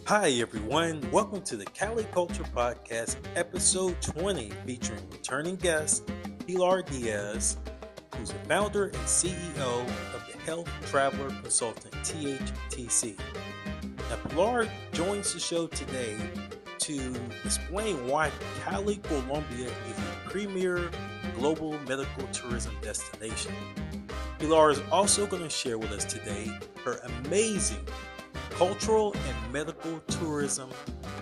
Hi, everyone. Welcome to the CALI Culture Podcast, episode 20, featuring returning guest Pilar Díaz, who's the founder and CEO of the Health Traveler Consultant, THTC. Now, Pilar joins the show today to explain why Cali, Colombia is a premier global medical tourism destination. Pilar is also going to share with us today her amazing cultural and medical tourism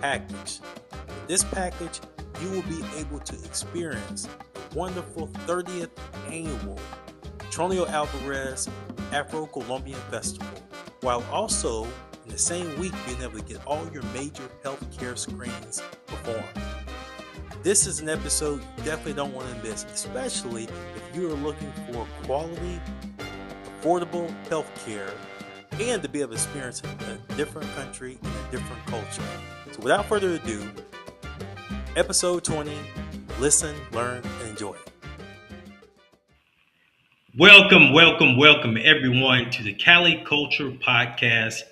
package. With this package, you will be able to experience the wonderful 30th annual Petronio Álvarez Afro-Colombian Festival, while also in the same week being able to get all your major healthcare screenings performed. This is an episode you definitely don't want to miss, especially if you're looking for quality, affordable healthcare and to be able to experience a different country and a different culture. So without further ado, episode 20, listen, learn, and enjoy. Welcome everyone to the CALI Culture Podcast.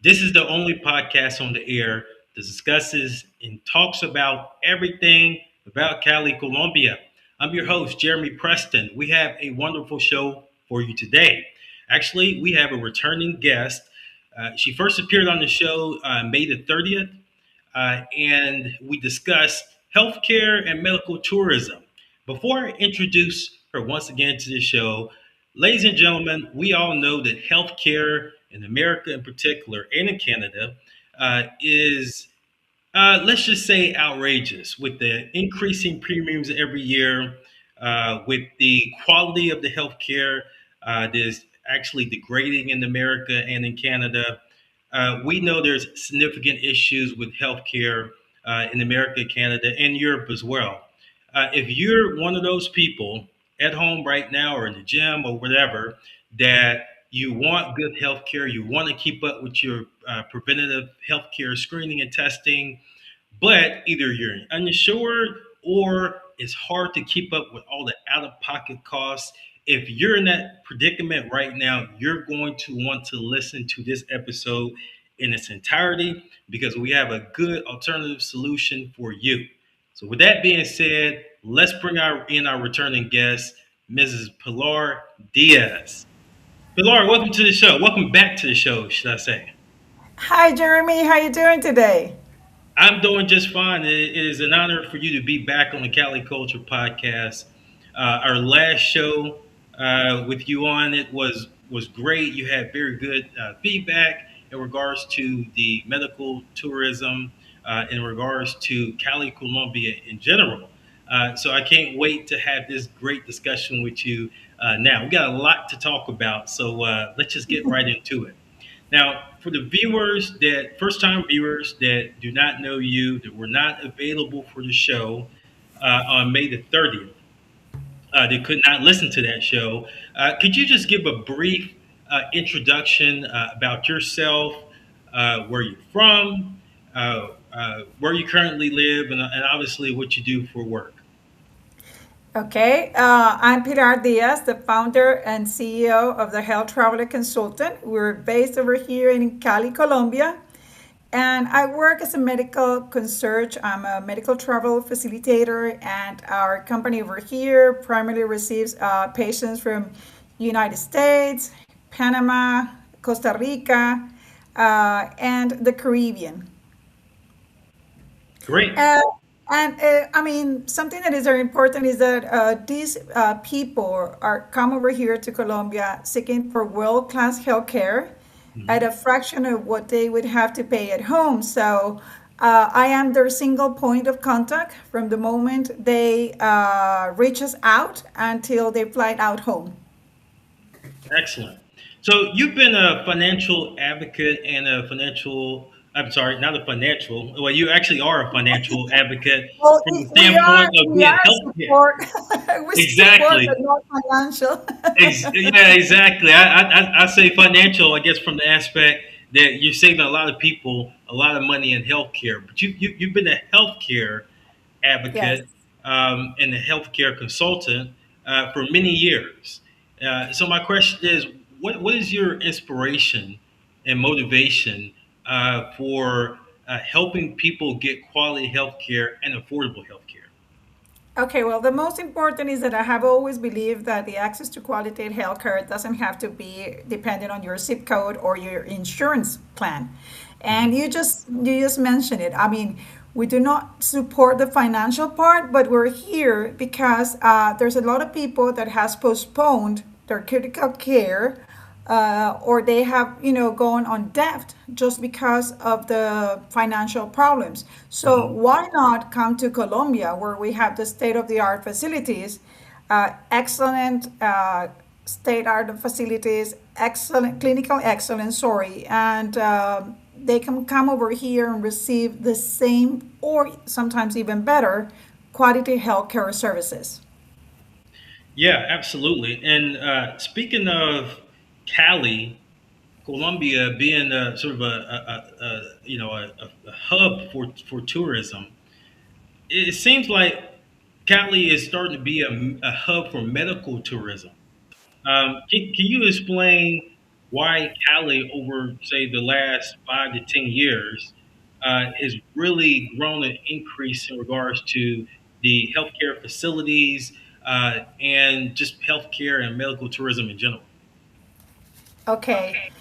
This is the only podcast on the air that discusses and talks about everything about Cali, Colombia. I'm your host, Jeremy Preston. We have a wonderful show for you today. Actually, we have a returning guest. She first appeared on the show May the 30th, and we discussed healthcare and medical tourism. Before I introduce her once again to the show, ladies and gentlemen, we all know that healthcare in America in particular and in Canada is, let's just say, outrageous with the increasing premiums every year, with the quality of the healthcare that is actually degrading in America and in Canada. We know there's significant issues with healthcare in America, Canada, and Europe as well. If you're one of those people at home right now or in the gym or whatever that you want good healthcare, you want to keep up with your preventative healthcare screening and testing, but either you're uninsured or it's hard to keep up with all the out-of-pocket costs. If you're in that predicament right now, you're going to want to listen to this episode in its entirety because we have a good alternative solution for you. So with that being said, let's bring in our returning guest, Mrs. Pilar Díaz. Pilar, welcome to the show. Welcome back to the show, should I say. Hi, Jeremy. How you doing today? I'm doing just fine. It is an honor for you to be back on the Cali Culture Podcast. Our last show with you on it was great. You had very good feedback in regards to the medical tourism, in regards to Cali, Colombia in general. So I can't wait to have this great discussion with you now. We got a lot to talk about, so let's just get right into it. Now, for the first time viewers that do not know you, that were not available for the show on May the 30th, they could not listen to that show. Could you just give a brief introduction about yourself, where you're from, where you currently live, and obviously what you do for work? Okay, I'm Pilar Díaz, the founder and CEO of the Health Traveler Consultant. We're based over here in Cali, Colombia, and I work as a medical concierge. I'm a medical travel facilitator, and our company over here primarily receives patients from United States, Panama, Costa Rica, and the Caribbean. Great. Uh, I mean, something that is very important is that these people are come over here to Colombia seeking for world-class healthcare at Mhm. a fraction of what they would have to pay at home. So I am their single point of contact from the moment they reach us out until they fly out home. Excellent. So you've been a financial advocate and I'm sorry, not a financial, well, you actually are a financial advocate Well, from the we standpoint are of we being are healthcare. support we support, Exactly. but not financial. Yeah, exactly. I say financial, I guess, from the aspect that you're saving a lot of people a lot of money in healthcare. But you've been a healthcare Yes. advocate and a healthcare consultant for many years. So my question is, what is your inspiration and motivation for helping people get quality health care and affordable health care? Okay, well, the most important is that I have always believed that the access to quality healthcare doesn't have to be dependent on your zip code or your insurance plan. And Mhm. you just mentioned it. I mean, we do not support the financial part, but we're here because there's a lot of people that has postponed their critical care, or they have gone on debt just because of the financial problems. So Mhm. why not come to Colombia, where we have the state of the art facilities, excellent state art facilities, excellent clinical excellence, sorry, and they can come over here and receive the same or sometimes even better quality healthcare services. Yeah, absolutely. And speaking of Cali, Colombia being a sort of a hub for tourism, it seems like Cali is starting to be a hub for medical tourism. Can you explain why Cali, over say the last 5 to 10 years, has really grown an increase in regards to the healthcare facilities and just healthcare and medical tourism in general? Okay.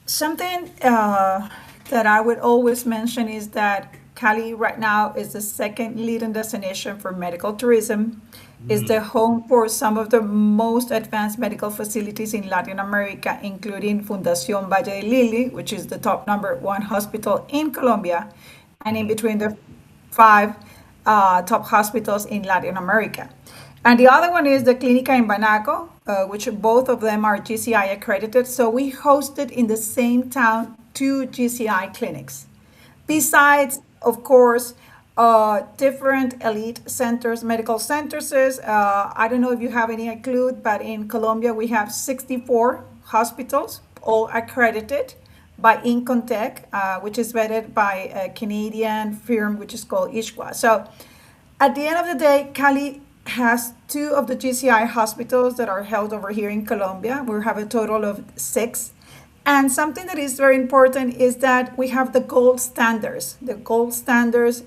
Something that I would always mention is that Cali right now is the second leading destination for medical tourism. Is the Mm, home for some of the most advanced medical facilities in Latin America, including Fundación Valle de Lili, which is the top number one hospital in Colombia, and in mhm, between the five top hospitals in Latin America. And the other one is the Clínica en Banaco, which both of them are GCI accredited. So we hosted in the same town two GCI clinics. Besides, of course, different elite centers, medical centers. I don't know if you have any clue, but in Colombia we have 64 hospitals, all accredited by Incontech, which is vetted by a Canadian firm which is called Ishwa. So at the end of the day, Cali has two of the GCI hospitals that are held over here in Colombia. We have a total of six. And something that is very important is that we have the gold standards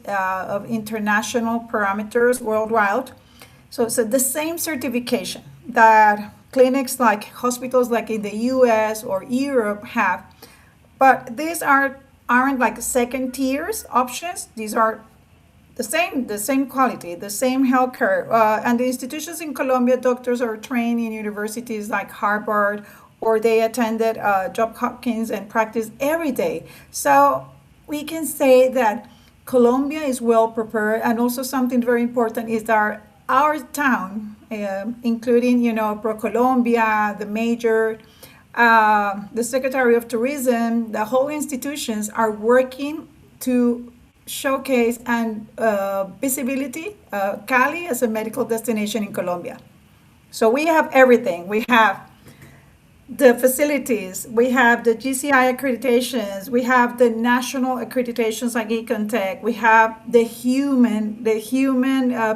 of international parameters worldwide. So the same certification that clinics like hospitals like in the US or Europe have, but these aren't like second tiers options. These are the same quality, the same healthcare. And the institutions in Colombia, doctors are trained in universities like Harvard, or they attended Johns Hopkins and practice every day. So we can say that Colombia is well prepared. And also something very important is that our town, including ProColombia, the major, the Secretary of Tourism, the whole institutions are working to showcase and visibility Cali as a medical destination in Colombia. So we have everything. We have the facilities, we have the GCI accreditations, we have the national accreditations like Econtech, we have the human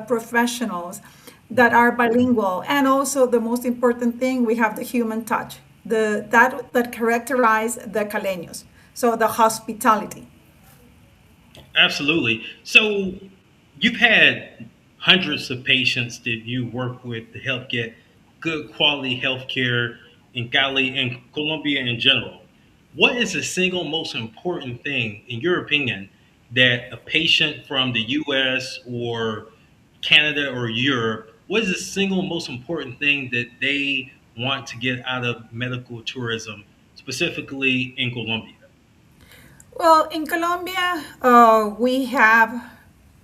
professionals that are bilingual, and also the most important thing, we have the human touch, that characterize the Caleños. So the hospitality. absolutely. So you've had hundreds of patients that you work with to help get good quality health care in Cali and Colombia in general. What is the single most important thing, in your opinion, that a patient from the US or Canada or Europe, what is the single most important thing that they want to get out of medical tourism, specifically in Colombia? Well, in Colombia, we have,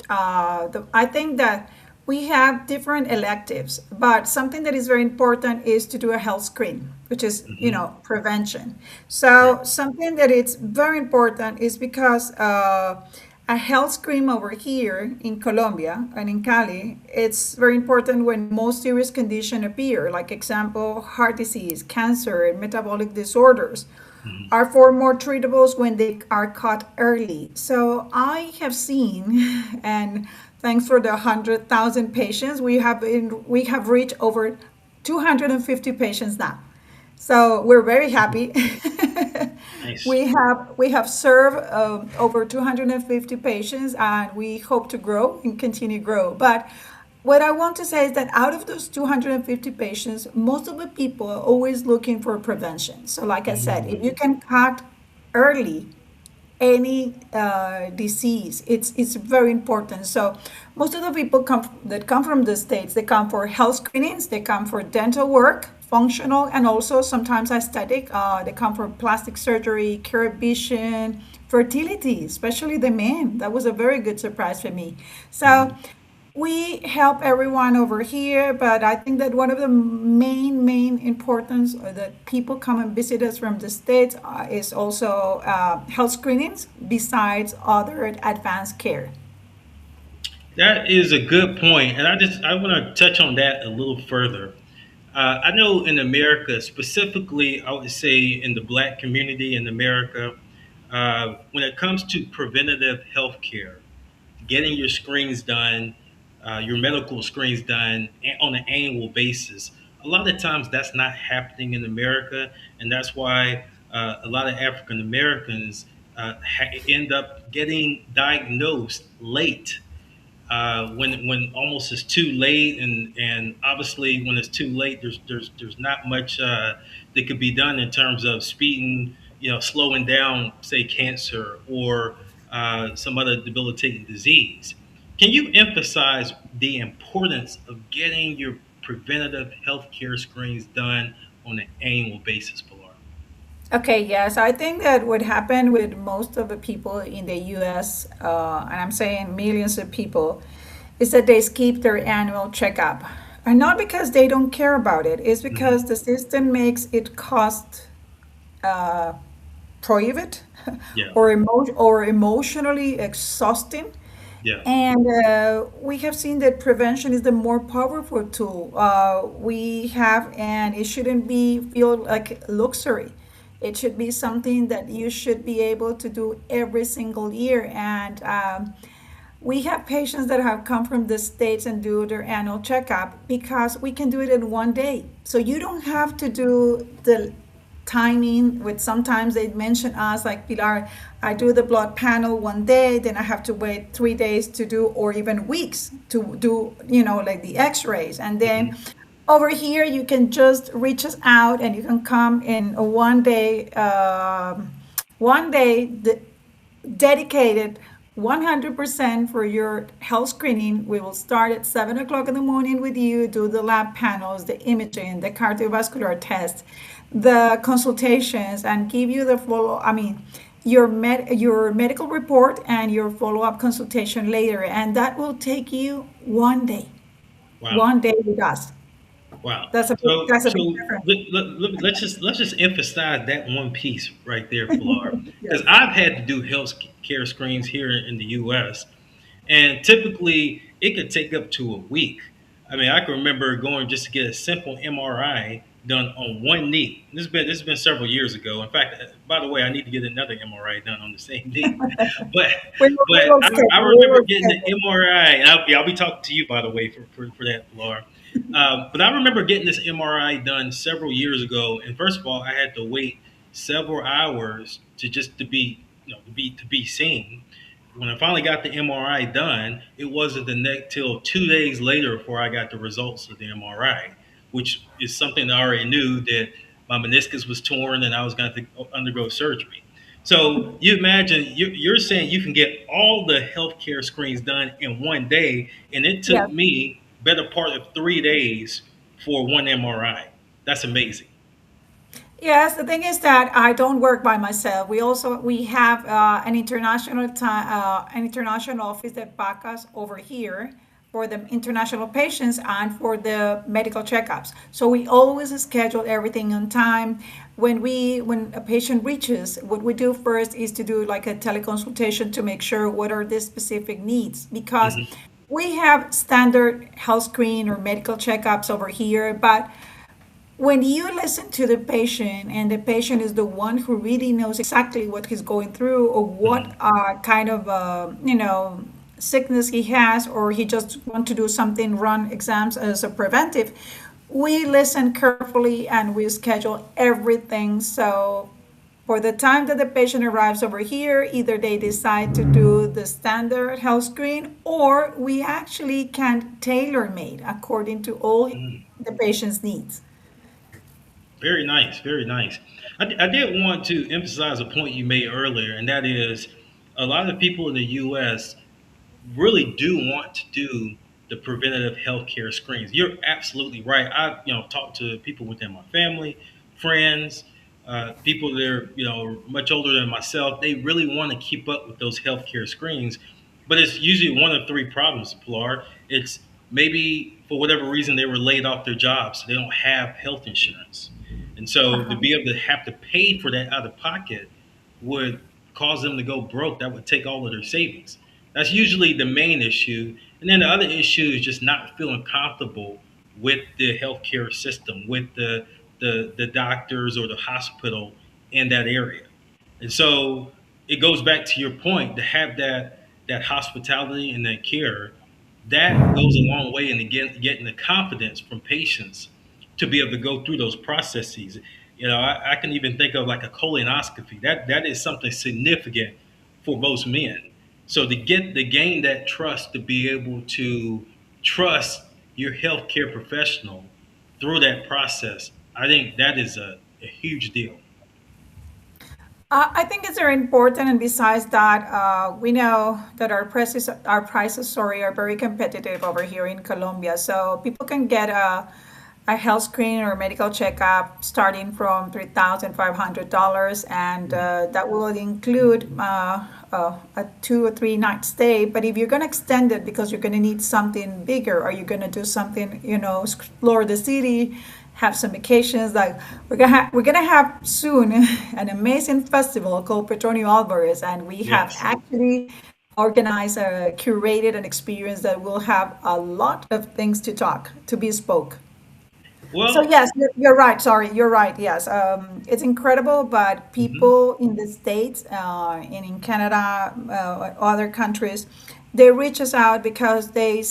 I think that we have different electives, but something that is very important is to do a health screen, which is, Hmm. prevention. Right. So something that is very important is because a health screen over here in Colombia and in Cali, it's very important when most serious conditions appear, like example, heart disease, cancer, and metabolic disorders Mhm. are for more treatables when they are caught early. So I have seen, and thanks for the 100,000 patients, we have reached over 250 patients now. So we're very happy. Nice. We have served over 250 patients, and we hope to grow and continue grow. But what I want to say is that out of those 250 patients, most of the people are always looking for prevention. So, like I said, if you Mm, can cut early any disease, it's very important. So most of the people that come from the states, they come for health screenings, they come for dental work, functional, and also sometimes aesthetic. They come for plastic surgery, care vision, fertility, especially the men. That was a very good surprise for me. So mm. we help everyone over here, but I think that one of the main importance that people come and visit us from the States is also health screenings besides other advanced care. That is a good point, and I want to touch on that a little further. I know in America, specifically, I would say in the Black community in America, when it comes to preventative health care, getting your screens done, your medical screens done on an annual basis. A lot of times that's not happening in America, and that's why a lot of African Americans end up getting diagnosed late when almost it's too late, and obviously when it's too late, there's not much that could be done in terms of speeding, slowing down, say cancer or some other debilitating disease. Can you emphasize the importance of getting your preventative health care screens done on an annual basis, Pilar? Okay, yes, I think that what happened with most of the people in the US, and I'm saying millions of people, is that they skip their annual checkup. And not because they don't care about it, it's because Hmm. the system makes it cost uh, prohibit Yeah, or emotionally exhausting. yeah. And we have seen that prevention is the more powerful tool we have, and it shouldn't be feel like luxury. It should be something that you should be able to do every single year. And we have patients that have come from the States and do their annual checkup because we can do it in one day. So you don't have to do the timing with sometimes they mention us like Pilar, I do the blood panel one day, then I have to wait 3 days to do, or even weeks to do, like the x-rays. And then Hmm. over here, you can just reach us out and you can come in a one day dedicated 100% for your health screening. We will start at 7 o'clock in the morning with you, do the lab panels, the imaging, the cardiovascular tests, the consultations, and give you the your medical report and your follow-up consultation later. And that will take you Wow. one day with us. Wow. That's a So big difference. let's just emphasize that one piece right there, Pilar, because I've had to do health care screens here in the U.S. and typically it could take up to a week. I mean, I can remember going just to get a simple MRI done on one knee. This has been several years ago. In fact, by the way, I need to get another MRI done on the same knee. But We but will I schedule. We remember will getting the schedule. MRI, and I'll be talking to you by the way for that, Laura. But I remember getting this MRI done several years ago, and first of all, I had to wait several hours to just to be to be seen. When I finally got the MRI done, it wasn't the next till 2 days later before I got the results of the MRI, which is something I already knew that my meniscus was torn and I was going to undergo surgery. So you imagine you're saying you can get all the healthcare screens done in one day, and it took Yes. me better part of 3 days for one MRI. That's amazing. Yes, the thing is that I don't work by myself. We have an international office that back us over here for the international patients and for the medical checkups. So we always schedule everything on time. When a patient reaches, what we do first is to do like a teleconsultation to make sure what are the specific needs, because Hmm. we have standard health screen or medical checkups over here, but when you listen to the patient and the patient is the one who really knows exactly what he's going through or what Hmm. kind of sickness he has, or he just want to do something, run exams as a preventive, we listen carefully and we schedule everything so for the time that the patient arrives over here, either they decide to do the standard health screen, or we actually can tailor made according to all Mm. the patient's needs. Very nice, very nice. I did want to emphasize a point you made earlier, and that is a lot of people in the U.S. really do want to do the preventative healthcare screens. You're absolutely right. I talked to people within my family, friends, people that are much older than myself. They really want to keep up with those healthcare screens, but it's usually one of three problems, Pilar. It's maybe for whatever reason they were laid off their jobs, so they don't have health insurance, and so to Uh-huh. be able to have to pay for that out of pocket would cause them to go broke. That would take all of their savings. That's usually the main issue. And then the other issue is just not feeling comfortable with the healthcare system, with the doctors or the hospital in that area. And so it goes back to your point to have that hospitality and that care that goes a long way in getting the confidence from patients to be able to go through those processes. I can even think of like a colonoscopy. That is something significant for most men. So to gain that trust, to be able to trust your healthcare professional through that process, I think that is a huge deal. I think it's very important, and besides that, we know that our prices, sorry, are very competitive over here in Colombia. So people can get a health screen or medical checkup starting from $3,500, and that will include a 2 or 3 night stay. But if you're going to extend it because you're going to need something bigger, or you're going to do something, explore the city, have some vacations, like we're gonna have soon an amazing festival called Petronio Álvarez, and we have Yes. actually organized a curated an experience that will have a lot of things to be spoke. So Well, yes, you're right. Sorry, you're right. Yes, it's incredible. But mhm. people in the States and in Canada, other countries, they reach us out because they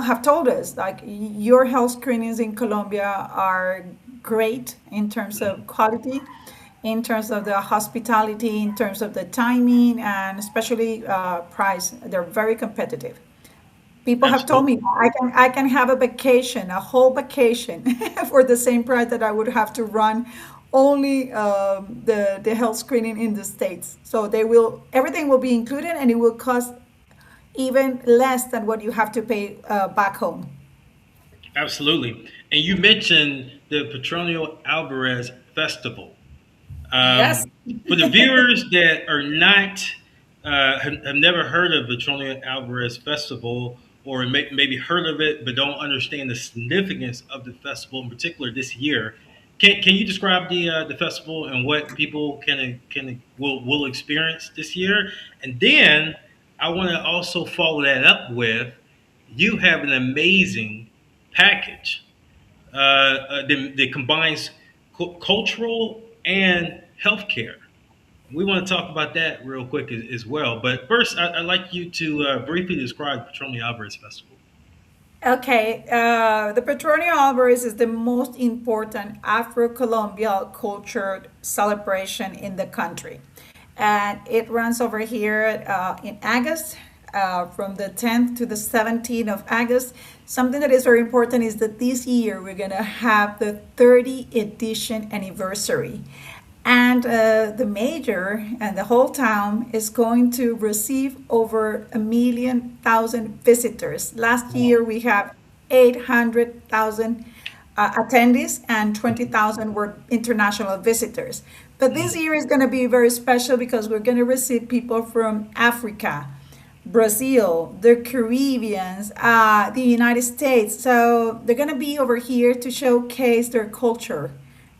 have told us like your health screenings in Colombia are great in terms of quality, in terms of the hospitality, in terms of the timing, and especially price. They're very competitive. People have told me Absolutely. I can have a vacation, a whole vacation, for the same price that I would have to run only the health screening in the States. So everything will be included, and it will cost even less than what you have to pay back home. Absolutely. And you mentioned the Petronio Alvarez Festival. Yes. For the viewers that are not have never heard of the Petronio Alvarez Festival, or maybe heard of it but don't understand the significance of the festival in particular this year, can you describe the festival and what people will experience this year? And then I want to also follow that up with you have an amazing package that combines cultural and healthcare. We want to talk about that real quick as well. But first, I'd like you to briefly describe Petronio Alvarez Festival. Okay, the Petronio Álvarez is the most important Afro-Colombian culture celebration in the country. And it runs over here in August, from the 10th to the 17th of August. Something that is very important is that this year we're going to have the 30th edition anniversary. And the major and the whole town is going to receive over 1,000,000 visitors. Last Wow. year we have 800,000 attendees, and 20,000 were international visitors. But this Mm. year is going to be very special because we're going to receive people from Africa, Brazil, the Caribbeans, the United States. So they're going to be over here to showcase their culture,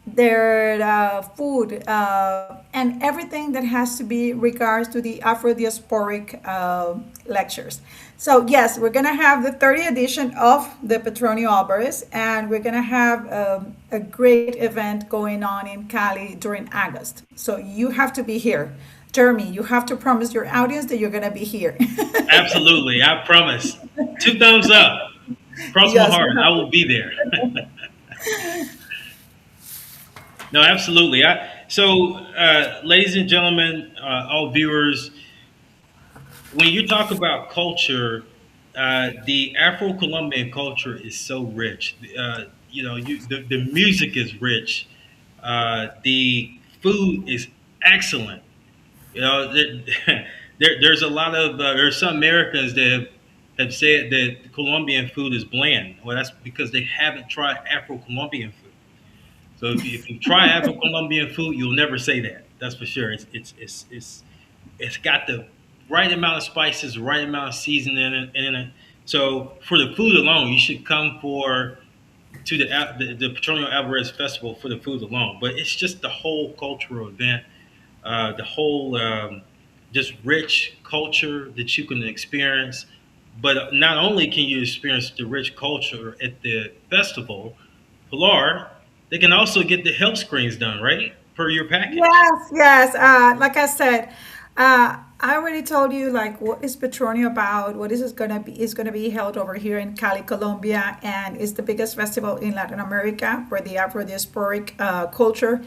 their food, and everything that has to be regards to the Afro-diasporic lectures. So yes, we're gonna have the 30th edition of the Petronio Alvarez, and we're gonna have a great event going on in Cali during August. So you have to be here. Jeremy, you have to promise your audience that you're gonna be here. Absolutely, I promise. Two thumbs up. Cross my Yes, heart. you I have will to. be there. No, absolutely. Ladies and gentlemen, all viewers, when you talk about culture, the Afro-Colombian culture is so rich. The music is rich. The food is excellent. You know, there's a lot of there's some Americans that have said that the Colombian food is bland. Well, that's because they haven't tried Afro-Colombian food. So if you try Afro-Colombian food, you'll never say that. That's for sure. It's got the right amount of spices, the right amount of seasoning in it. So for the food alone, you should come for to the Petronio Álvarez Festival for the food alone. But it's just the whole cultural event, the whole just rich culture that you can experience. But not only can you experience the rich culture at the festival, Pilar, they can also get the health screens done, right? Per your package. Yes, yes. Like I said, I already told you like what is Petronio about. What is it gonna be? It's gonna be held over here in Cali, Colombia, and it's the biggest festival in Latin America for the Afro diasporic culture.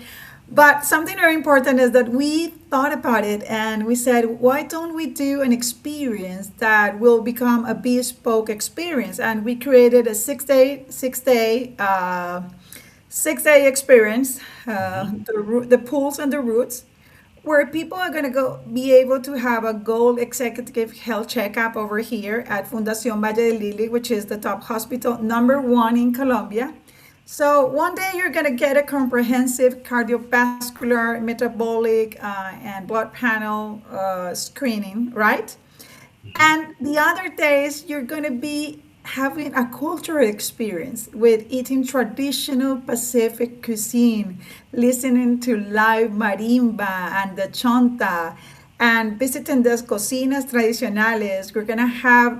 But something very important is that we thought about it and we said, why don't we do an experience that will become a bespoke experience? And we created a 6 day experience, Hmm. the pools and the roots, where people are going to go be able to have a gold executive health checkup over here at Fundación Valle de Lili, which is the top hospital number one in Colombia. So one day you're going to get a comprehensive cardiovascular, metabolic, and blood panel screening, right? Hmm. And the other days, you're going to be having a cultural experience with eating traditional Pacific cuisine, listening to live marimba and the chonta, and visiting the cocinas tradicionales. We're going to have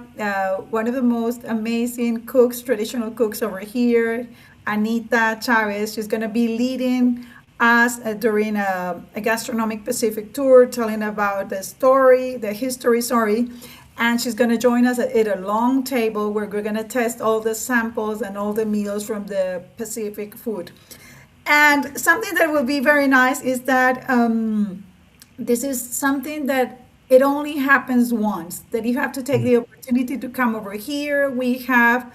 one of the most amazing cooks, traditional cooks over here, Anita Chavez. She's going to be leading us during a gastronomic Pacific tour, telling about the history, sorry. And she's going to join us at a long table where we're going to test all the samples and all the meals from the Pacific food. And something that will be very nice is that this is something that it only happens once, that you have to take the opportunity to come over here. We have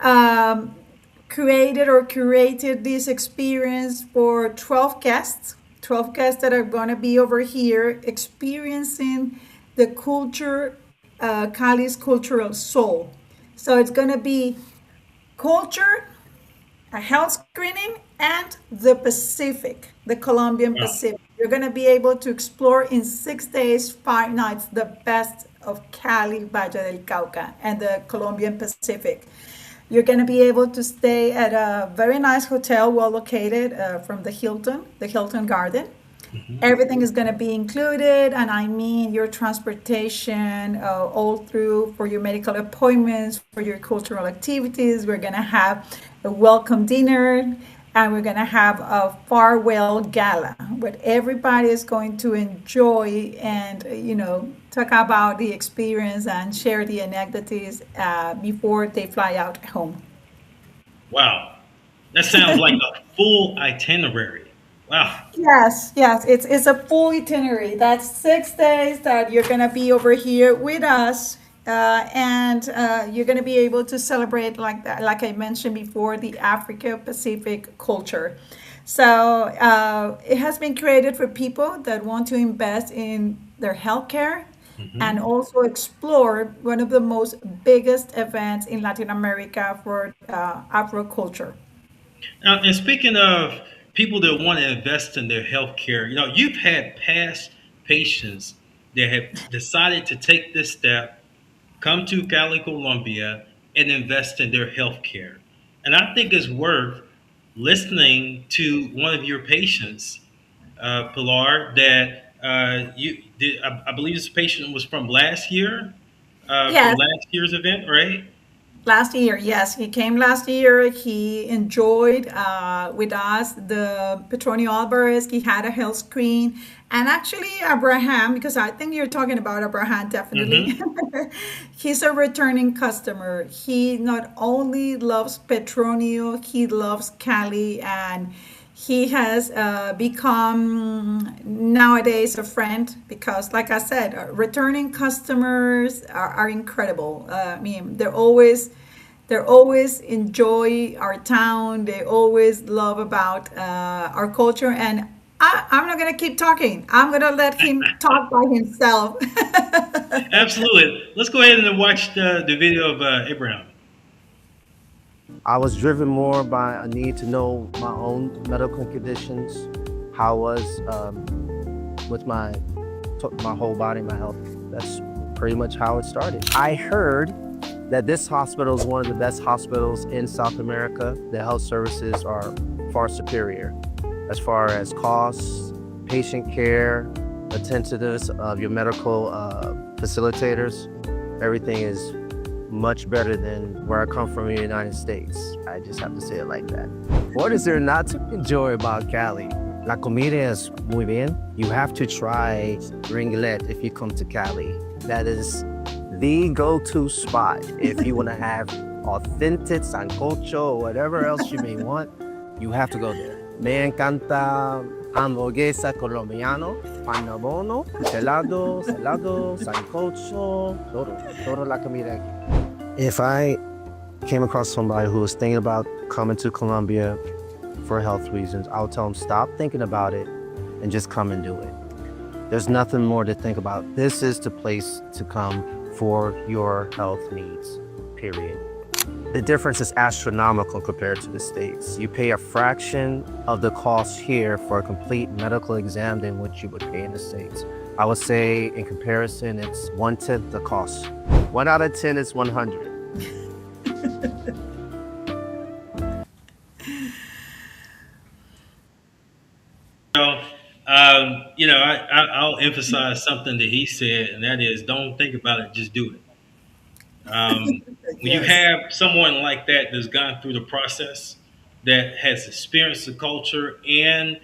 um, created or curated this experience for 12 guests, 12 guests that are going to be over here experiencing the culture, Cali's cultural soul. So it's going to be culture, a health screening, and the Pacific, the Colombian Wow. Pacific. You're going to be able to explore in 6 days, 5 nights, the best of Cali, Valle del Cauca, and the Colombian Pacific. You're going to be able to stay at a very nice hotel, well located from the Hilton Garden. Hmm. Everything is going to be included, and I mean your transportation all through for your medical appointments, for your cultural activities. We're going to have a welcome dinner, and we're going to have a farewell gala where everybody is going to enjoy and, talk about the experience and share the anecdotes before they fly out home. Wow. That sounds like a full itinerary. Wow. Yes, yes, it's a full itinerary. That's 6 days that you're gonna be over here with us, and you're gonna be able to celebrate like that, like I mentioned before, the Africa Pacific culture. So it has been created for people that want to invest in their healthcare and Hmm. also explore one of the most biggest events in Latin America for Afro culture. And speaking of people that want to invest in their health care, you've had past patients that have decided to take this step, come to Cali, Colombia, and invest in their health care. And I think it's worth listening to one of your patients, Pilar, that you did. I believe this patient was from Yes. last year's event, right? Last year, yes, he came last year. He enjoyed with us the Petronio Alvarez. He had a health screen, and actually Abraham, because I think you're talking about Abraham, definitely. Hmm. He's a returning customer. He not only loves Petronio, he loves Cali, and He has become nowadays a friend because, like I said, returning customers are incredible. I mean, they're always enjoy our town. They always love about our culture, and I'm not gonna keep talking. I'm gonna let him talk by himself. Absolutely. Let's go ahead and watch the video of Abraham. I was driven more by a need to know my own medical conditions, how I was with my whole body, my health. That's pretty much how it started. I heard that this hospital is one of the best hospitals in South America. The health services are far superior as far as costs, patient care, attentiveness of your medical facilitators. Everything is much better than where I come from in the United States. I just have to say it like that. What is there not to enjoy about Cali? La comida es muy bien. You have to try ringlet if you come to Cali. That is the go-to spot if you want to have authentic sancocho or whatever else you may want. You have to go there. Me encanta hamburguesa colombiano, panabono, helado, salado, sancocho, todo la comida. If I came across somebody who was thinking about coming to Colombia for health reasons, I would tell them stop thinking about it and just come and do it. There's nothing more to think about. This is the place to come for your health needs, period. The difference is astronomical compared to the States. You pay a fraction of the cost here for a complete medical exam than what you would pay in the States. I would say in comparison, it's 1/10 the cost. 1 out of 10 is 100. I'll emphasize something that he said, and that is don't think about it, just do it. When you Yes. have someone like that that's gone through the process, that has experienced the culture and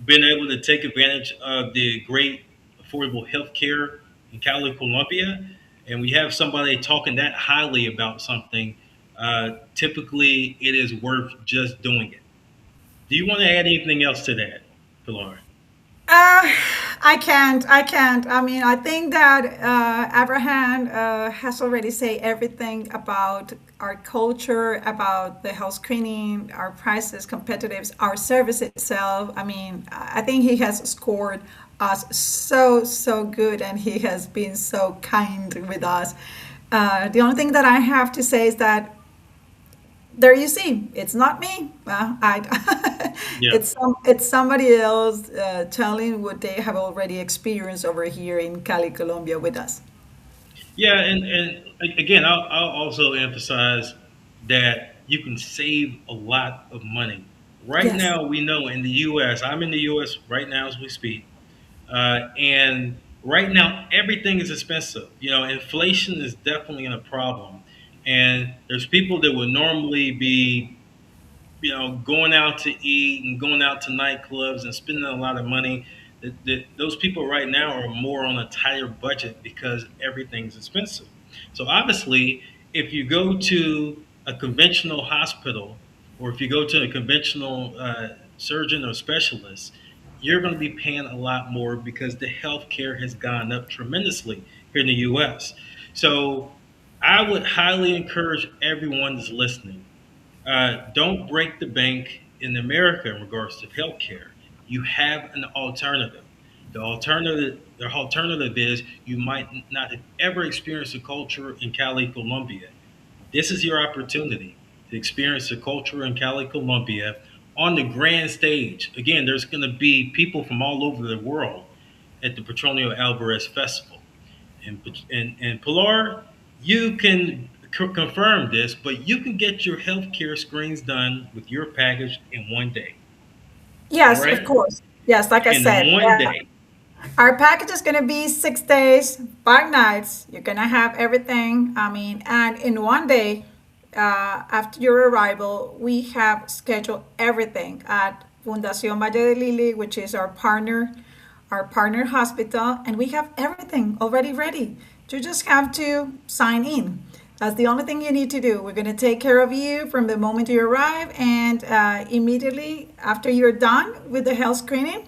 been able to take advantage of the great affordable health care in Cali, Colombia, and we have somebody talking that highly about something, typically it is worth just doing it. Do you want to add anything else to that, Pilar? Uh, I can't. I can't. I mean, I think that Abraham has already said everything about our culture, about the health screening, our prices, competitives, our service itself. I mean, I think he has scored us so good, and he has been so kind with us. The only thing that I have to say is that there you see, it's not me. Yeah. It's somebody else telling what they have already experienced over here in Cali, Colombia, with us. Yeah, and again, I'll also emphasize that you can save a lot of money. Right Yes. now, we know in the U.S., I'm in the U.S. right now as we speak, and right now everything is expensive. Inflation is definitely a problem, and there's people that would normally be going out to eat and going out to nightclubs and spending a lot of money. Those people right now are more on a tighter budget because everything's expensive. So obviously, if you go to a conventional hospital or if you go to a conventional surgeon or specialist, you're going to be paying a lot more because the healthcare has gone up tremendously here in the U.S. So I would highly encourage everyone that's listening, don't break the bank in America in regards to healthcare. You have an alternative. The alternative is you might not have ever experienced a culture in Cali, Colombia. This is your opportunity to experience the culture in Cali, Colombia on the grand stage. Again, there's going to be people from all over the world at the Petronio Álvarez Festival. And Pilar, you can confirm this, but you can get your healthcare screens done with your package in one day. All Yes, of right, course. Yes, like I said, in one day. our package is gonna be 6 days, 5 nights. You're gonna have everything. I mean, and in one day, after your arrival, we have scheduled everything at Fundación Valle de Lili, which is our partner hospital, and we have everything already ready. You just have to sign in. That's the only thing you need to do. We're going to take care of you from the moment you arrive, and immediately after you're done with the health screening,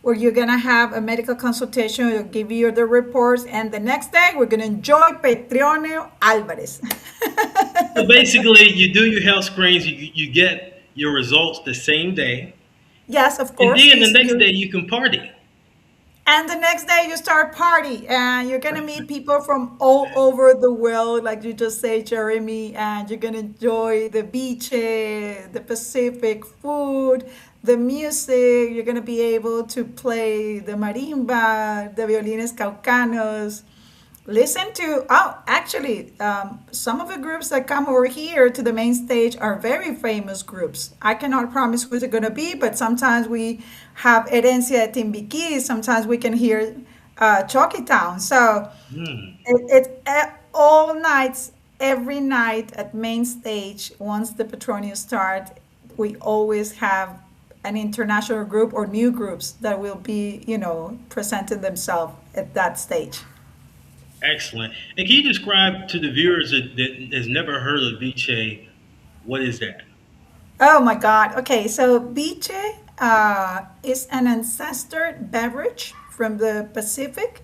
where you're going to have a medical consultation. We'll give you the reports, and the next day we're going to enjoy Petronio Álvarez. So basically, you do your health screens, you get your results the same day, Yes, of and course. then the Is next you day you can party. And the next day you start party, and you're gonna meet people from all over the world, like you just say, Jeremy, and you're gonna enjoy the beaches, the Pacific food, the music. You're gonna be able to play the marimba, the violines caucanos. Listen to, oh, actually, some of the groups that come over here to the main stage are very famous groups. I cannot promise who they're going to be, but sometimes we have Herencia de Timbiquí, sometimes we can hear Chalky Town. So Hmm. it's all nights, every night at main stage, once the Petronio start, we always have an international group or new groups that will be, presenting themselves at that stage. Excellent. And can you describe to the viewers that has never heard of Viche, what is that? Oh my God. Okay, so biche is an ancestor beverage from the Pacific.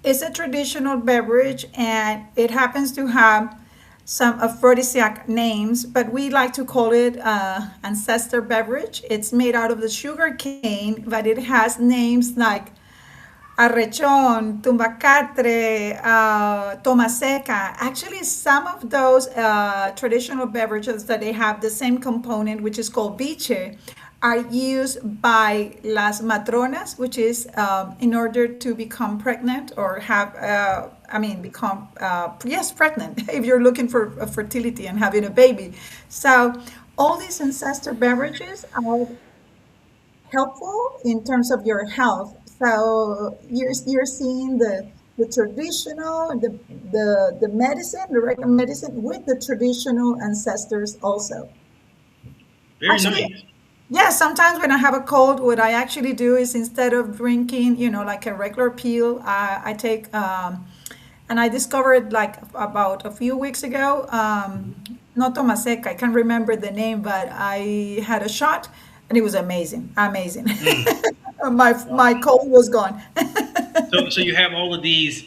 It's a traditional beverage, and it happens to have some aphrodisiac names, but we like to call it ancestor beverage. It's made out of the sugar cane, but it has names like arrechón, tumbacatre, toma seca. Actually, some of those traditional beverages that they have the same component, which is called biche, are used by las matronas, which is in order to become pregnant or have, become, yes, pregnant, if you're looking for a fertility and having a baby. So all these ancestor beverages are helpful in terms of your health. So you're seeing the traditional, the medicine, the regular medicine with the traditional ancestors also. Very Actually, nice. yeah, sometimes when I have a cold, what I actually do is instead of drinking, like a regular pill, I take, and I discovered like about a few weeks ago, not Toma Seca, I can't remember the name, but I had a shot and it was amazing, amazing. Mm. My cold was gone. So you have all of it's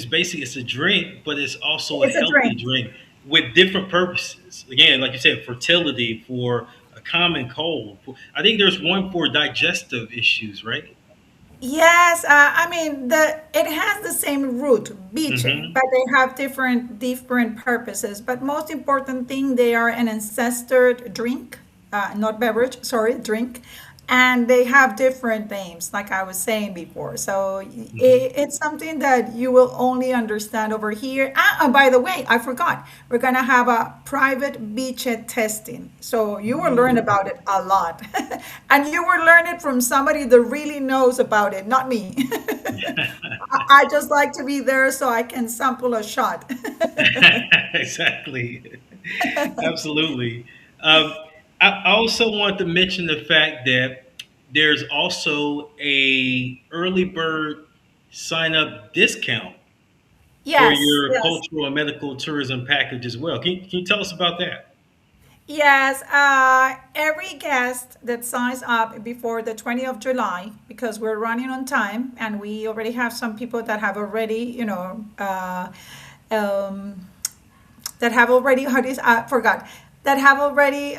basically it's a drink, but it's also a It's a healthy drink. drink with different purposes. Again, like you said, fertility for a common cold. I think there's one for digestive issues, right? Yes, the it has the same root, biche, Hmm. but they have different purposes. But most important thing, they are an ancestor drink, not beverage, sorry, drink, and they have different names, like I was saying before. So Hmm. it's something that you will only understand over here. And by the way, I forgot, we're gonna have a private beach testing, so you will learn Ooh. about it a lot, and you will learn it from somebody that really knows about it, not me. I just like to be there so I can sample a shot. Exactly. Absolutely. Um, I also want to mention the fact that there's also a early bird sign up discount for Yes, your yes. cultural and medical tourism package as well. Can you tell us about that? Yes, every guest that signs up before the 20th of July, because we're running on time and we already have some people that have already, um, that have already, how do you, I forgot, that have already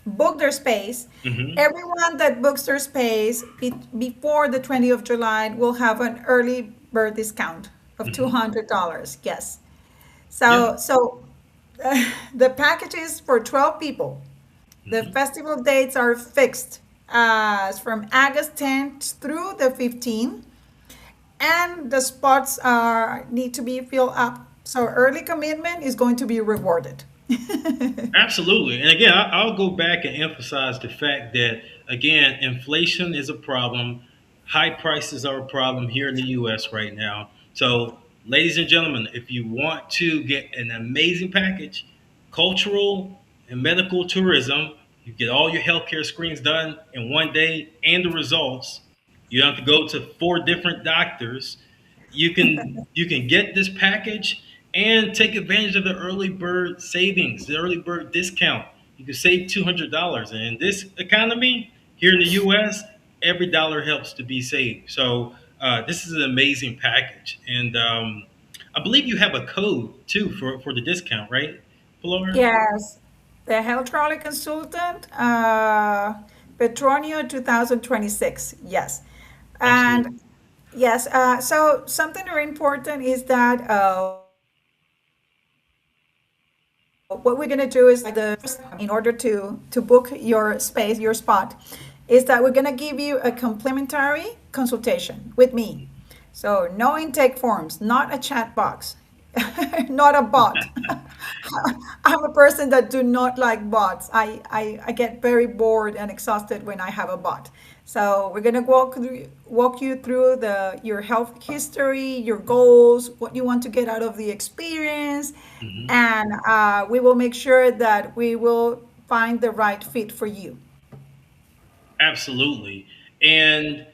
booked their space. Hmm. Everyone that books their space before the 20th of July will have an early bird discount of Hmm. $200. Yes. Yeah. So the package is for 12 people. The Hmm. festival dates are fixed from August 10th through the 15th, and the spots are need to be filled up. So early commitment is going to be rewarded. Absolutely. And again, I'll go back and emphasize the fact that, again, inflation is a problem. High prices are a problem here in the US right now. So, ladies and gentlemen, if you want to get an amazing package, cultural and medical tourism, you get all your healthcare screens done in one day and the results. You don't have to go to four different doctors. you can get this package and take advantage of the early bird savings, the early bird discount. You can save $200, and in this economy here in the U.S., every dollar helps to be saved. So this is an amazing package, and I believe you have a code too for the discount, right, Pilar? Yes, the health trolley consultant, Petronio 2026. Yes. Absolutely. And yes, so something very important is that what we're going to do is in order to book your space, your spot, is that we're going to give you a complimentary consultation with me. So no intake forms, not a chat box, not a bot. I'm a person that do not like bots. I get very bored and exhausted when I have a bot. So we're gonna walk you through your health history, your goals, what you want to get out of the experience, Hmm. and we will make sure that we will find the right fit for you. Absolutely. And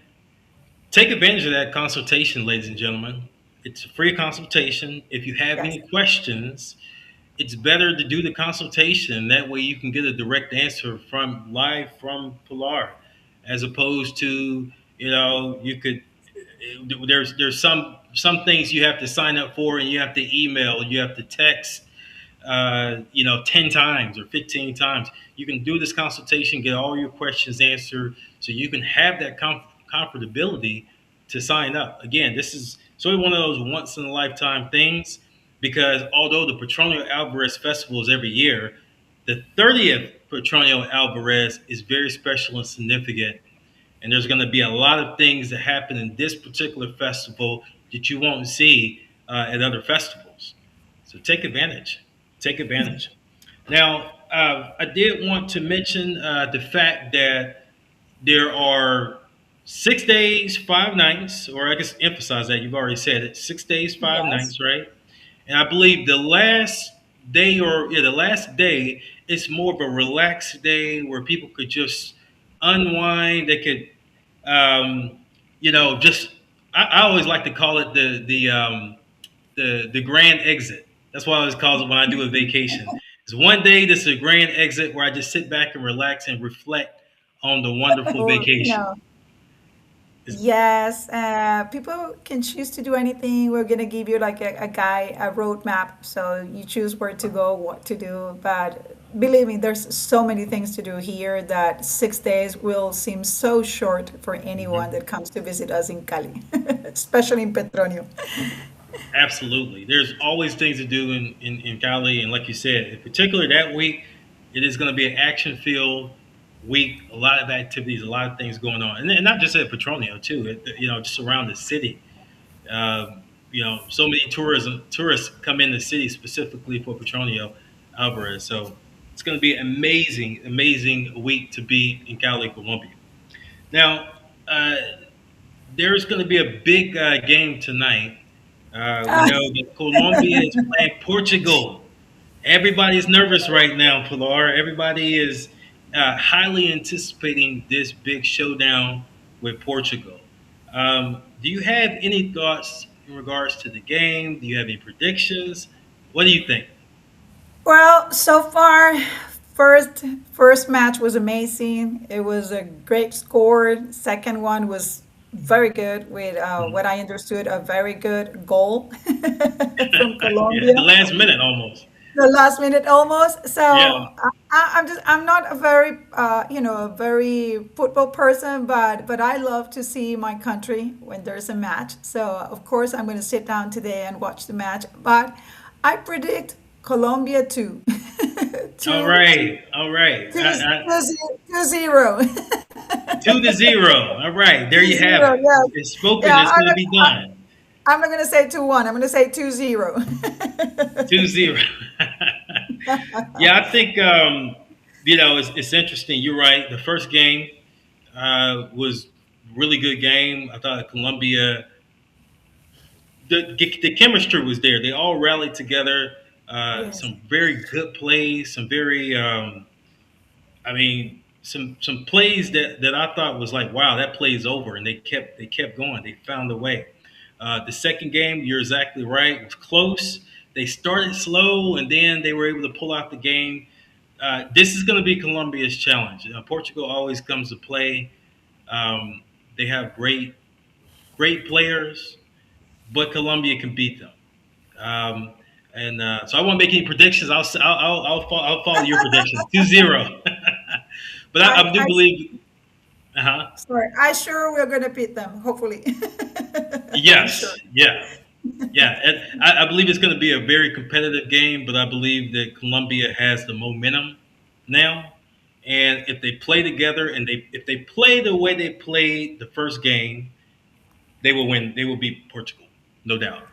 take advantage of that consultation, ladies and gentlemen. It's a free consultation. If you have Yes. any questions, it's better to do the consultation. That way you can get a direct answer from live from Pilar, as opposed to, you could, there's some things you have to sign up for, and you have to email, you have to text, 10 times or 15 times. You can do this consultation, get all your questions answered, so you can have that comfortability to sign up. Again, this is sort of one of those once in a lifetime things, because although the Petronio Alvarez Festival is every year, the 30th Petronio Alvarez is very special and significant. And there's going to be a lot of things that happen in this particular festival that you won't see at other festivals. So take advantage. Take advantage. Now, I did want to mention the fact that there are 6 days, 5 nights, or I guess emphasize that you've already said it, 6 days, five Yes. nights, right? And I believe the last day, or yeah, the last day, is more of a relaxed day where people could just unwind. They could, um, just I always like to call it the grand exit. That's what I always call it when I do a vacation. It's one day that's a grand exit where I just sit back and relax and reflect on the wonderful Well, vacation. It's yes, people can choose to do anything. We're gonna give you like a guide, a roadmap, so you choose where to go, what to do. But believe me, there's so many things to do here that 6 days will seem so short for anyone Mhm. that comes to visit us in Cali, especially in Petronio. Absolutely. There's always things to do in Cali. And like you said, in particular that week, it is going to be an action filled week, a lot of activities, a lot of things going on. And not just at Petronio, too, just around the city. So many tourists come in the city specifically for Petronio Alvarez. So it's going to be an amazing, amazing week to be in Cali, Colombia. Now, uh, there's going to be a big game tonight. We know that Colombia is playing Portugal. Everybody's nervous right now, Pilar. Everybody is highly anticipating this big showdown with Portugal. Do you have any thoughts in regards to the game? Do you have any predictions? What do you think? Well, so far, first first match was amazing. It was a great score. Second one was very good with what Mhm. I understood a very good goal from Yeah, Colombia. the last minute almost. The last minute almost. So Yeah. I'm not a very a very football person, but I love to see my country when there's a match. So of course I'm going to sit down today and watch the match. But I predict Colombia two, All two, right. All right. two, 2-0. 2-0. All right. There you have 2-0. it. Yeah, It's spoken. yeah. It's going to be done. I'm not going to say 2-1. I'm going to say 2-0. 2-0. Yeah, I think it's interesting. You're right. The first game was really good game. I thought Colombia, the chemistry was there. They all rallied together. Yes. Some very good plays. Some very, some plays that I thought was like, wow, that play's over, and they kept going. They found a way. The second game, you're exactly right, it was close. They started slow, and then they were able to pull out the game. This is going to be Colombia's challenge. Portugal always comes to play. Um, they have great players, but Colombia can beat them. Um, and so I won't make any predictions. I'll follow your prediction 2-0. But I do I believe. Uh-huh. sorry, I sure we're gonna beat them. Hopefully, I'm Yes. sure. Yeah. Yeah. And I believe it's going to be a very competitive game, but I believe that Colombia has the momentum now. And if they play together and if they play the way they played the first game, they will win. They will beat Portugal, no doubt.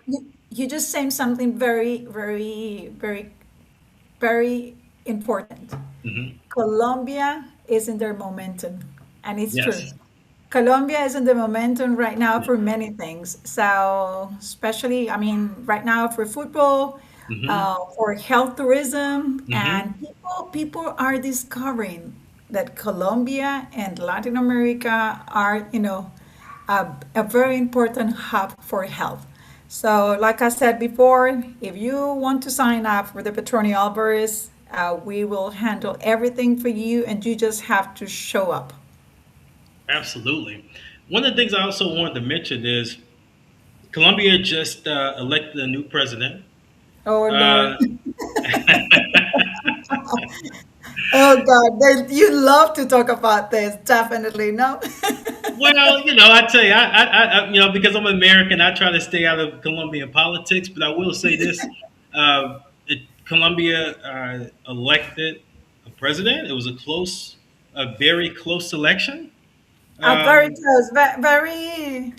You just saying something very, very, very, very important. Hmm. Colombia is in their momentum, and it's true. Yes. Colombia is in the momentum right now for many things. So, especially, I mean, right now for football, Hmm. for health tourism, Hmm. and people are discovering that Colombia and Latin America are, a very important hub for health. So, like I said before, if you want to sign up for the Petronio Álvarez, we will handle everything for you, and you just have to show up. Absolutely. One of the things I also wanted to mention is Colombia just elected a new president. Oh Lord. Uh, Oh God, you love to talk about this. Definitely, no. well, I tell you, because I'm American, I try to stay out of Colombian politics. But I will say this: Colombia elected a president. It was a very close election. Very Um, close, very,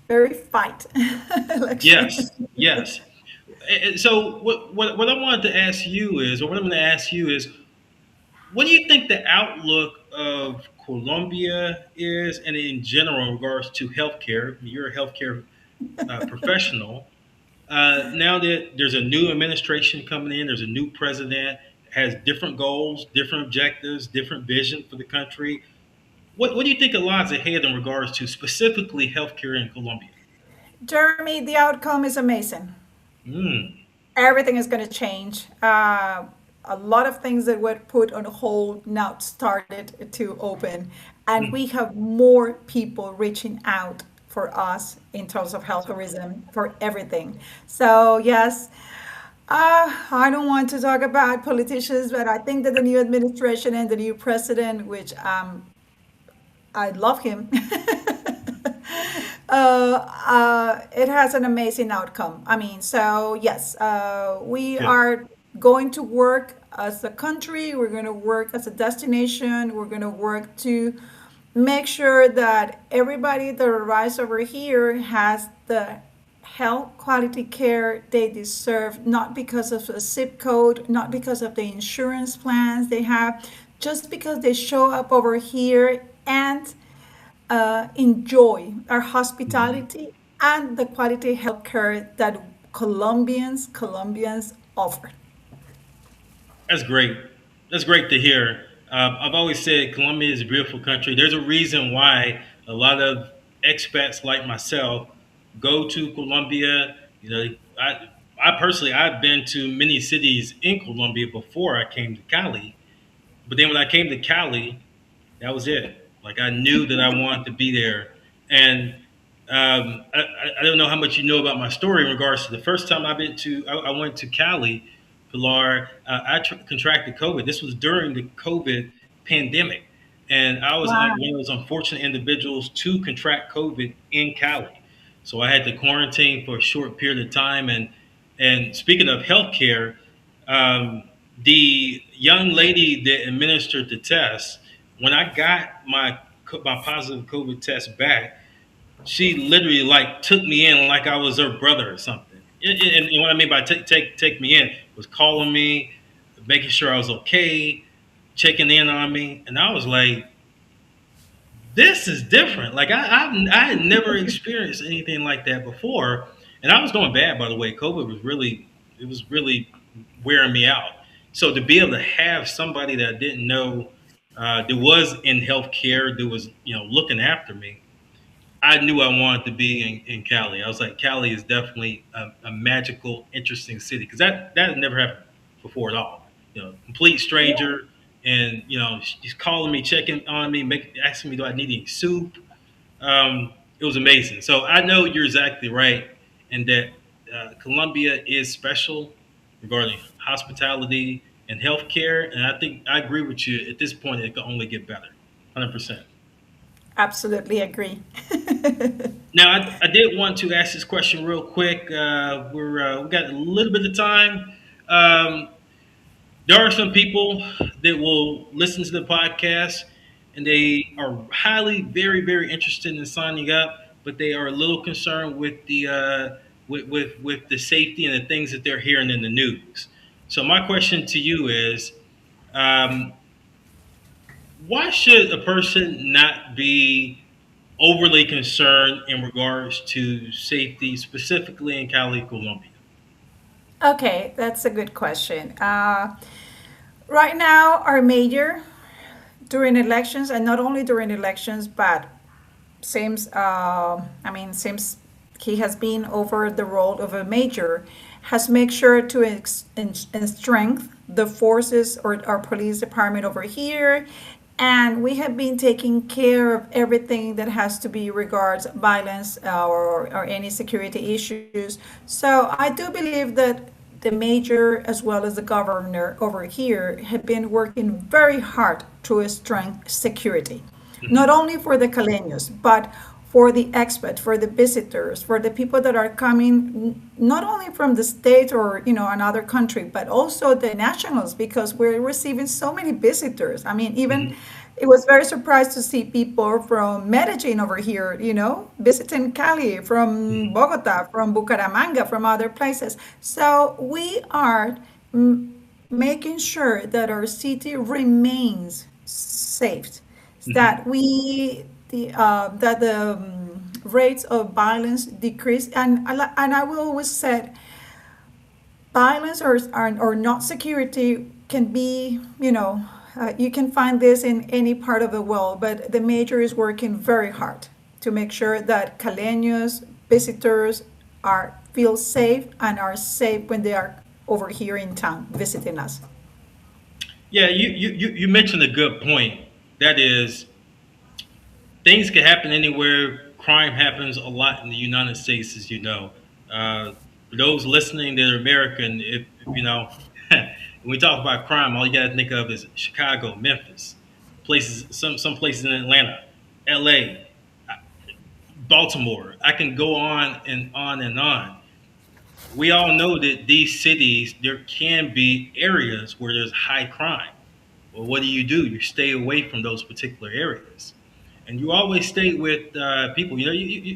very fight election. yes, yes. So what I wanted to ask you is, or what I'm going to ask you is, what do you think the outlook of Colombia is, and in general, in regards to healthcare? You're a healthcare professional. Now that there's a new administration coming in, there's a new president, has different goals, different objectives, different vision for the country. What do you think lies ahead in regards to specifically healthcare in Colombia? Jeremy, the outcome is amazing. Mm, Everything is going to change. A lot of things that were put on hold now started to open, and mm. we have more people reaching out for us in terms of health tourism for everything. So yes, I don't want to talk about politicians, but I think that the new administration and the new president, which I love him. It has an amazing outcome. I mean, so yes, we Good. are going to work as a country, we're going to work as a destination, we're going to work to make sure that everybody that arrives over here has the health quality care they deserve, not because of the zip code, not because of the insurance plans they have, just because they show up over here and enjoy our Mhm. hospitality and the quality healthcare that Colombians offer. That's great. That's great to hear. I've always said Colombia is a beautiful country. There's a reason why a lot of expats like myself go to Colombia. I personally I've been to many cities in Colombia before I came to Cali. But then when I came to Cali, that was it. Like I knew that I wanted to be there, and I don't know how much you know about my story in regards to the first time I went to Cali, Pilar. Contracted COVID. This was during the COVID pandemic, and I was Wow. one of those unfortunate individuals to contract COVID in Cali. So I had to quarantine for a short period of time. And speaking of healthcare, um, the young lady that administered the test, when I got my positive COVID test back, she literally like took me in like I was her brother or something. And what I mean by take me in was calling me, making sure I was okay, checking in on me, and I was like, this is different. Like I had never experienced anything like that before, and I was doing bad, by the way. COVID was really wearing me out. So to be able to have somebody that I didn't know that was in healthcare that was looking after me, I knew I wanted to be in Cali. I was like, Cali is definitely a magical, interesting city because that had never happened before at all. Complete stranger, and she's calling me, checking on me, asking me, do I need any soup? It was amazing. So I know you're exactly right in that Colombia is special regarding hospitality and healthcare, and I think I agree with you. At this point, it can only get better, 100%. Absolutely agree. Now, I did want to ask this question real quick. We got a little bit of time. Um, there are some people that will listen to the podcast, and they are highly, very, very interested in signing up, but they are a little concerned with the with the safety and the things that they're hearing in the news. So, my question to you is, um, why should a person not be overly concerned in regards to safety, specifically in Cali, Colombia? Okay, that's a good question. Right now, our mayor during elections, and not only during elections, but since he has been over the role of a major, has made sure to strengthen the forces or our police department over here, and we have been taking care of everything that has to be regards violence or any security issues. So I do believe that the major as well as the governor over here have been working very hard to strengthen security, not Hmm. only for the Caleños, but for the expats, for the visitors, for the people that are coming not only from the state or another country, but also the nationals because we're receiving so many visitors. I mean, even Hmm. it was very surprised to see people from Medellin over here, visiting Cali, from Hmm. Bogota, from Bucaramanga, from other places. So we are making sure that our city remains safe, Hmm. that the rates of violence decrease, and I will always say violence or not security can be, you can find this in any part of the world, but the major is working very hard to make sure that Caleños, visitors, are feel safe and are safe when they are over here in town visiting us. Yeah, you mentioned a good point. That is, things can happen anywhere. Crime happens a lot in the United States, as you know. For those listening that are American, if when we talk about crime, all you got to think of is Chicago, Memphis, places, some places in Atlanta, L.A., Baltimore. I can go on and on and on. We all know that these cities, there can be areas where there's high crime. Well, what do? You stay away from those particular areas, and you always stay with people.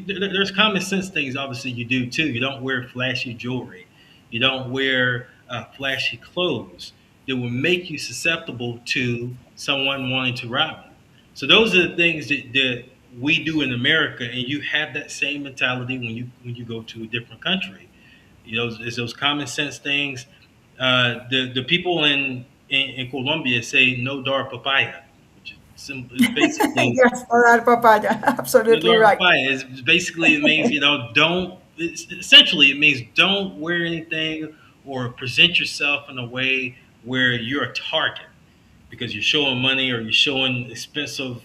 There's common sense things. Obviously, you do too. You don't wear flashy jewelry. You don't wear flashy clothes that will make you susceptible to someone wanting to rob you. So those are the things that we do in America, and you have that same mentality when you go to a different country. It's those common sense things. The people in Colombia say no dar papaya, which is basically Yes, for that papaya. no Absolutely dar right. papaya. Basically it means don't. Essentially it means don't wear anything or present yourself in a way where you're a target because you're showing money or you're showing expensive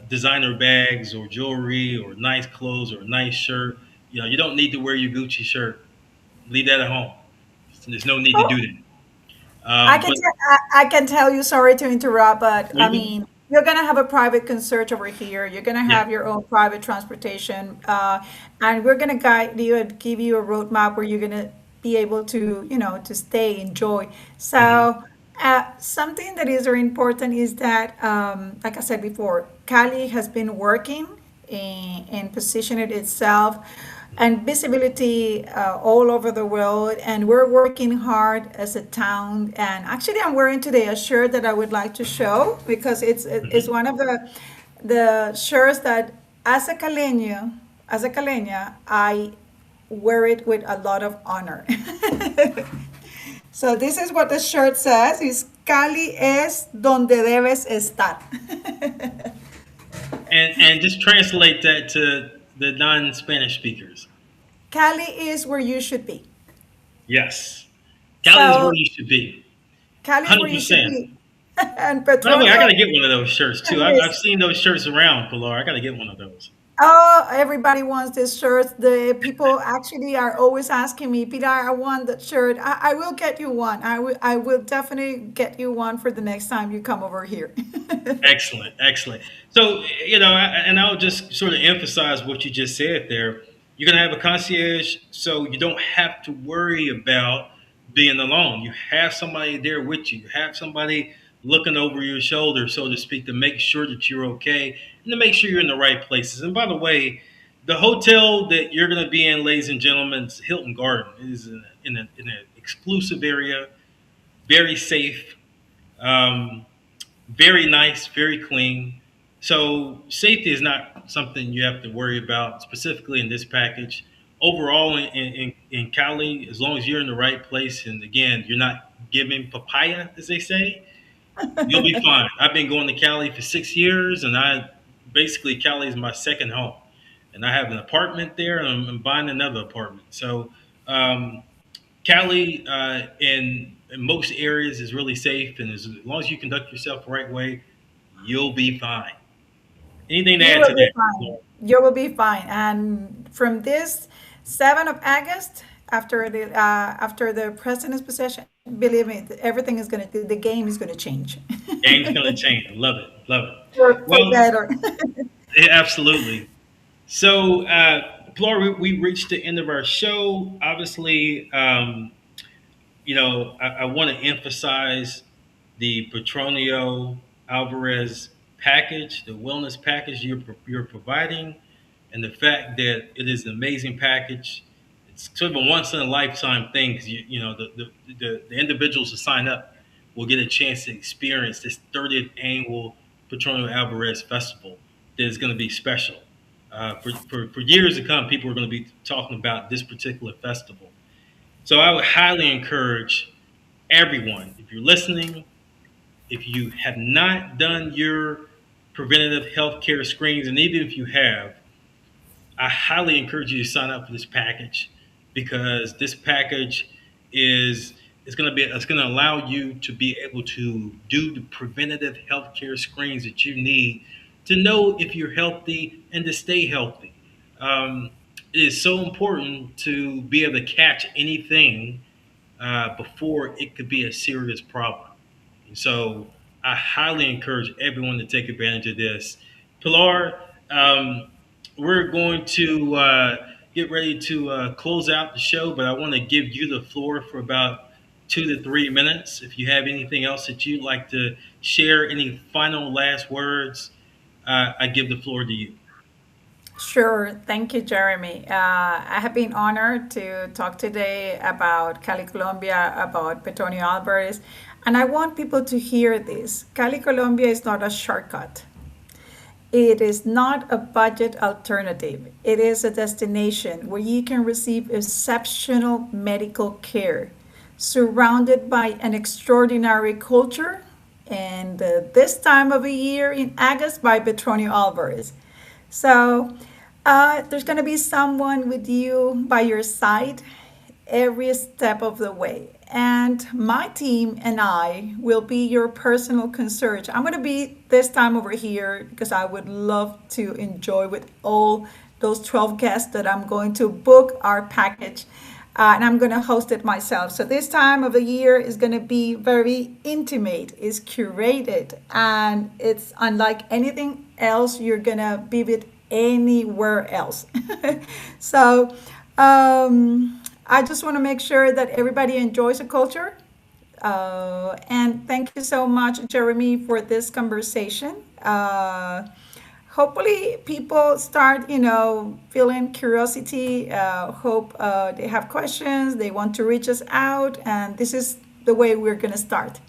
designer bags or jewelry or nice clothes or a nice shirt. You don't need to wear your Gucci shirt. Leave that at home. There's no need to Oh, do that. But I can tell you, sorry to interrupt, but no, I mean, you're gonna have a private concert over here. You're gonna yeah. have your own private transportation, and we're gonna guide you and give you a roadmap where you're gonna be able to, to stay, enjoy. Hmm. So, something that is very important is that, like I said before, Cali has been working and positioning itself and visibility all over the world. And we're working hard as a town. And actually, I'm wearing today a shirt that I would like to show because it's Hmm. one of the shirts that as a Caleña, I wear it with a lot of honor. So this is what the shirt says: "Is Cali es donde debes estar." And just translate that to the non-Spanish speakers. Cali is where you should be. Yes, Cali is where So you should be. Cali is where you should 100%. be. And By the way, I got Petronio to get one of those shirts too. I've is. seen those shirts around, Pilar. I got to get one of those. Oh, everybody wants this shirt. The people actually are always asking me, Pilar, I want that shirt. I will get you one. I will definitely get you one for the next time you come over here. Excellent, excellent. So, and I'll just sort of emphasize what you just said there. You're going to have a concierge, so you don't have to worry about being alone. You have somebody there with you. You have somebody looking over your shoulder, so to speak, to make sure that you're okay and to make sure you're in the right places. And by the way, the hotel that you're going to be in, ladies and gentlemen, is Hilton Garden. It is in an exclusive area, very safe. Um, Very nice, very clean. So safety is not something you have to worry about specifically in this package. Overall, in Cali, as long as you're in the right place, and again, you're not giving papaya, as they say, you'll be fine. I've been going to Cali for 6 years, and I basically Cali is my second home, and I have an apartment there, and I'm buying another apartment. So um, Cali, in most areas, is really safe, and as long as you conduct yourself the right way, you'll be fine. Anything to You add will to be that? fine. Laura? You will be fine. And from this 7th of August, after the president's possession, believe me, everything is gonna the game is gonna change. Game's gonna change. Love it, love it. For Well, better. yeah, absolutely. So, Flora, we reached the end of our show. Obviously, I want to emphasize the Petronio Alvarez package, the wellness package you're providing, and the fact that it is an amazing package. It's sort of a once in a lifetime thing because the individuals who sign up will get a chance to experience this 30th annual Petronio Alvarez Festival that is going to be special. For years to come, people are going to be talking about this particular festival. So I would highly encourage everyone, if you're listening, if you have not done your preventative health care screenings, and even if you have, I highly encourage you to sign up for this package because this package is it's going to allow you to be able to do the preventative health care screens that you need to know if you're healthy and to stay healthy. Um, it is so important to be able to catch anything before it could be a serious problem. So I highly encourage everyone to take advantage of this. Pilar, we're going to get ready to close out the show, but I want to give you the floor for about 2 to 3 minutes. If you have anything else that you'd like to share, any final last words, I give the floor to you. Sure. Thank you, Jeremy. I have been honored to talk today about Cali, Colombia, about Petronio Alvarez. And I want people to hear this. Cali, Colombia is not a shortcut. It is not a budget alternative. It is a destination where you can receive exceptional medical care, surrounded by an extraordinary culture, and this time of the year in August by Petronio Alvarez. So there's going to be someone with you by your side every step of the way. And my team and I will be your personal concierge. I'm going to be this time over here because I would love to enjoy with all those 12 guests that I'm going to book our package. And I'm going to host it myself. So this time of the year is going to be very intimate, it's curated, and it's unlike anything else you're going to be with anywhere else. So I just want to make sure that everybody enjoys the culture. And thank you so much, Jeremy, for this conversation. Hopefully, people start, feeling curiosity. Hope they have questions, they want to reach us out, and this is the way we're going to start.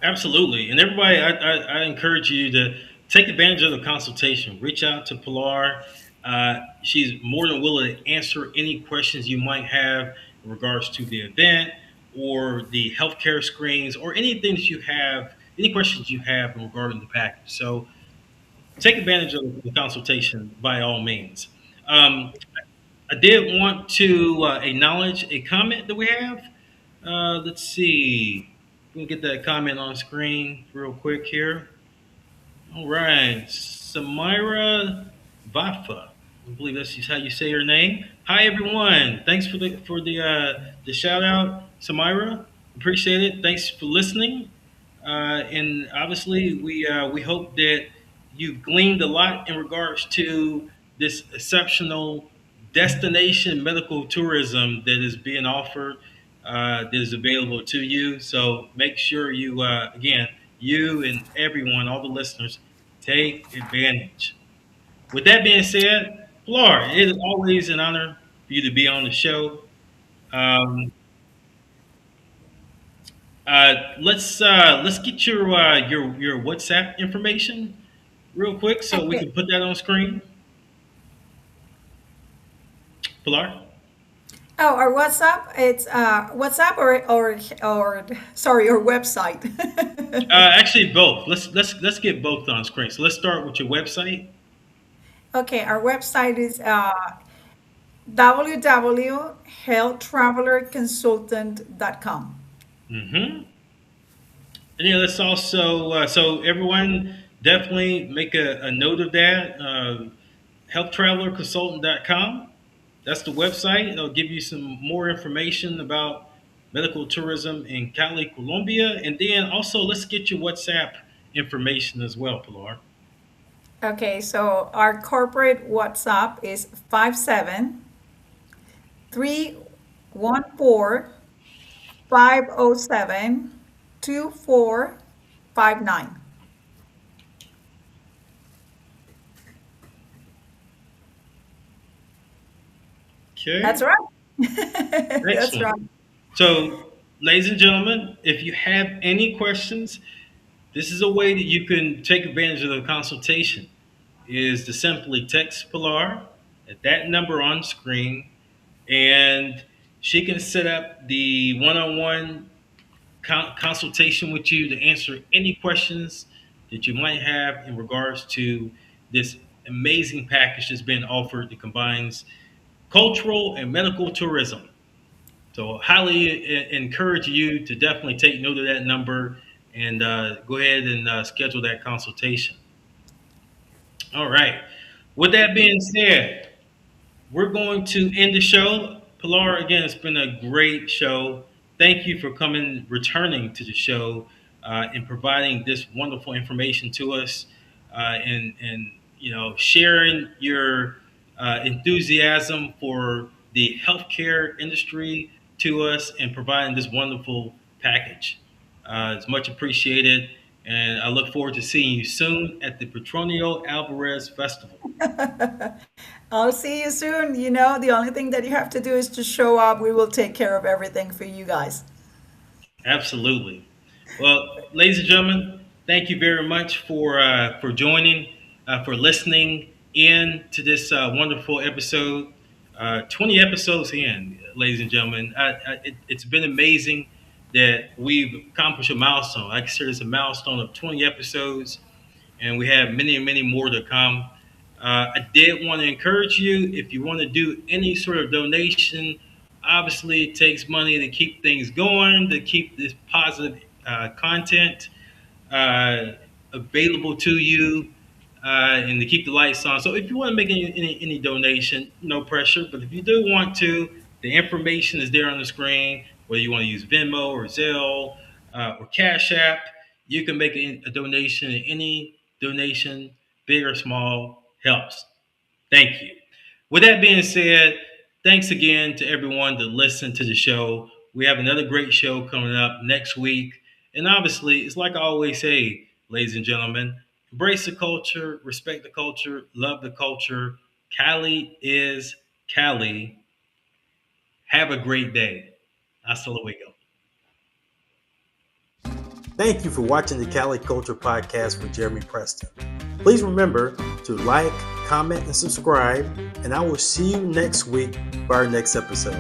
Absolutely. And everybody, I encourage you to take advantage of the consultation. Reach out to Pilar. She's more than willing to answer any questions you might have in regards to the event or the healthcare screens or anything that you have, any questions you have regarding the package. So take advantage of the consultation by all means. Um, I did want to acknowledge a comment that we have. Let's see. We'll get that comment on screen real quick here. All right. Samira Vafa. I believe that's how you say your name. Hi everyone. Thanks for the shout out, Samira. Appreciate it. Thanks for listening. And obviously, we hope that you've gleaned a lot in regards to this exceptional destination medical tourism that is being offered, that is available to you. So make sure you, again, you and everyone, all the listeners, take advantage. With that being said, Pilar, it is always an honor for you to be on the show. Um, let's get your WhatsApp information real quick so we Okay. can put that on screen. Pilar, Oh, our WhatsApp. It's WhatsApp or sorry, our website. actually both. Let's get both on screen. So let's start with your website. Okay, our website is www.healthtravelerconsultant.com. Mm-hmm. And yeah, let's also so everyone definitely make a note of that. Healthtravelerconsultant.com. That's the website. It'll give you some more information about medical tourism in Cali, Colombia. And then also, let's get your WhatsApp information as well, Pilar. Okay, so our corporate WhatsApp is 57314 507 2459. That's Okay, right. That's excellent. right. So, ladies and gentlemen, if you have any questions, this is a way that you can take advantage of the consultation. Is to simply text Pilar at that number on screen, and she can set up the one-on-one consultation with you to answer any questions that you might have in regards to this amazing package that's been offered that combines cultural and medical tourism. So, highly encourage you to definitely take note of that number and go ahead and schedule that consultation. All right. With that being said, we're going to end the show. Pilar, again, it's been a great show. Thank you for coming, returning to the show, and providing this wonderful information to us, and sharing your enthusiasm for the healthcare industry to us, and providing this wonderful package. It's much appreciated, and I look forward to seeing you soon at the Petronio Alvarez Festival. I'll see you soon. You know, the only thing that you have to do is to show up. We will take care of everything for you guys. Absolutely. Well, ladies and gentlemen, thank you very much for joining, for listening in to this wonderful episode. 20 episodes in, ladies and gentlemen. It's been amazing that we've accomplished a milestone. I consider this a milestone of 20 episodes, and we have many, many more to come. I did want to encourage you, if you want to do any sort of donation, obviously it takes money to keep things going, to keep this positive content uh, available to you, and to keep the lights on. So if you want to make any donation, no pressure. But if you do want to, the information is there on the screen. Whether you want to use Venmo or Zelle or Cash App, you can make a donation. And any donation, big or small, helps. Thank you. With that being said, thanks again to everyone that listened to the show. We have another great show coming up next week. And obviously, it's like I always say, ladies and gentlemen, embrace the culture, respect the culture, love the culture. Cali is Cali. Have a great day. Hasta luego. Thank you for watching the Cali Culture Podcast with Jeremy Preston. Please remember to like, comment, and subscribe, and I will see you next week for our next episode.